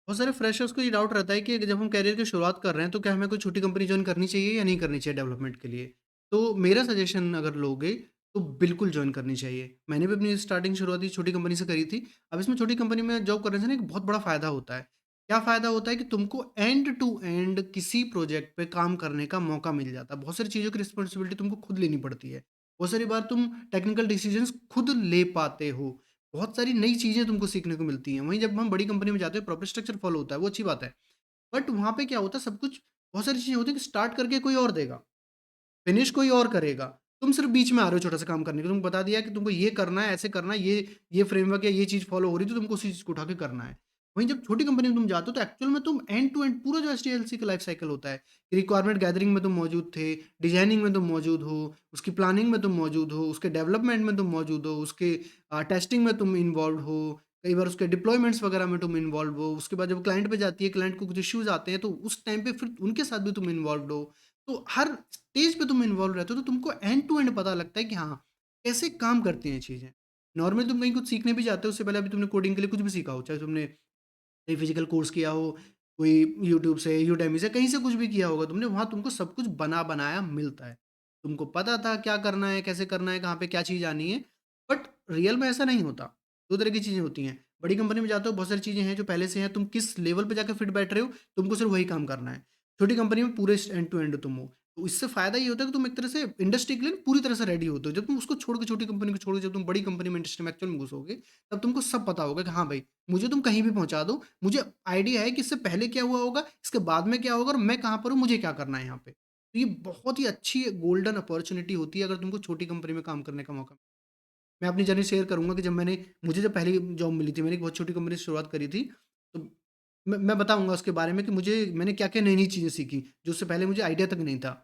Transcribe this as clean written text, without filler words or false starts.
बहुत सारे फ्रेशर्स को ये डाउट रहता है कि जब हम करियर की शुरुआत कर रहे हैं, तो क्या हमें कोई छोटी कंपनी जॉइन करनी चाहिए या नहीं करनी चाहिए डेवलपमेंट के लिए? तो मेरा सजेशन अगर लोगे, तो बिल्कुल जॉइन करनी चाहिए। मैंने भी अपनी स्टार्टिंग शुरुआती छोटी कंपनी से करी थी। अब इसमें छोटी कंपनी में जॉब करने से ना एक बहुत बड़ा फ़ायदा होता है। क्या फ़ायदा होता है कि तुमको एंड टू एंड किसी प्रोजेक्ट पे काम करने का मौका मिल जाता है। बहुत सारी चीज़ों की रिस्पॉन्सिबिलिटी तुमको खुद लेनी पड़ती है। बहुत सारी बार तुम टेक्निकल डिसीजंस खुद ले पाते हो। बहुत सारी नई चीज़ें तुमको सीखने को मिलती हैं। वहीं जब हम बड़ी कंपनी में जाते हैं प्रॉपर स्ट्रक्चर फ़ॉलो होता है, वो अच्छी बात है। बट वहाँ पे क्या होता है सब कुछ बहुत सारी चीज़ें होती हैं कि स्टार्ट करके कोई और देगा, फिनिश कोई और करेगा। तुम सिर्फ़ बीच में आ रहे हो छोटा-सा काम करने के लिए। तुमको बता दिया कि तुमको ये करना है, ऐसे करना है, ये फ्रेमवर्क या ये चीज़ फ़ॉलो हो रही है तो तुमको उसी चीज़ को उठा के करना है। वहीं जब छोटी कंपनी में तुम जाते हो तो एक्चुअल में तुम एंड टू एंड पूरा जो एसडीएलसी का लाइफ़ साइकिल होता है, रिक्वायरमेंट गैदरिंग में तुम मौजूद थे, डिज़ाइनिंग में तुम मौजूद हो, उसकी प्लानिंग में तुम मौजूद हो, उसके डेवलपमेंट में तुम मौजूद हो, उसके टेस्टिंग में तुम इन्वॉल्व्ड हो, कई बार उसके डिप्लॉयमेंट्स वगैरह में तुम इन्वॉल्व हो। उसके बाद जब क्लाइंट पे जाती है, क्लाइंट को कुछ इश्यूज़ आते हैं तो उस टाइम पे फिर उनके साथ भी तुम इन्वॉल्व्ड हो। तो हर स्टेज पे तुम इन्वॉल्व रहते हो तो तुमको एंड टू एंड पता लगता है कि हाँ, कैसे काम करती हैं चीज़ें। नॉर्मली तुम कहीं कुछ सीखने भी जाते हो उससे पहले अभी तुमने कोडिंग के लिए कुछ भी सीखा हो, चाहे तुमने कहीं फिजिकल कोर्स किया हो, कोई यूट्यूब से, यूडेमी से, कहीं से कुछ भी किया होगा तुमने, वहाँ तुमको सब कुछ बना-बनाया मिलता है। तुमको पता था क्या करना है, कैसे करना है, कहाँ पे क्या चीज़ आनी है, बट रियल में ऐसा नहीं होता। 2 तरह की चीज़ें होती हैं। बड़ी कंपनी में जाते हो बहुत सारी चीज़ें हैं जो पहले से हैं, तुम किस लेवल पे जाके फिट बैठ रहे हो, तुमको सिर्फ वही काम करना है। छोटी कंपनी में पूरे स एंड टू एंड तुम हो। तो इससे फ़ायदा ये होता है कि तुम एक तरह से इंडस्ट्री के लिए पूरी तरह से रेडी होते हो। जब तुम उसको छोड़ के छोटी कंपनी को छोड़ के जब तुम बड़ी कंपनी में इंडस्ट्री में एक्चुअल में घुसोगे, तब तुमको सब पता होगा कि हाँ भाई, मुझे तुम कहीं भी पहुँचा दो, मुझे आइडिया है कि इससे पहले क्या हुआ होगा, इसके बाद में क्या होगा और मैं कहाँ पर हूँ, मुझे क्या करना है यहाँ पे। तो ये बहुत ही अच्छी गोल्डन अपॉर्च्युनिटी होती है अगर तुमको छोटी कंपनी में काम करने का मौका। मैं अपनी जर्नी शेयर करूँगा कि जब मुझे जब पहली जॉब मिली थी, मैंने एक बहुत छोटी कंपनी से शुरुआत करी थी, तो मैं बताऊँगा उसके बारे में कि मैंने क्या-क्या नई-नई चीज़ें सीखी, जो उससे पहले मुझे आइडिया तक नहीं था।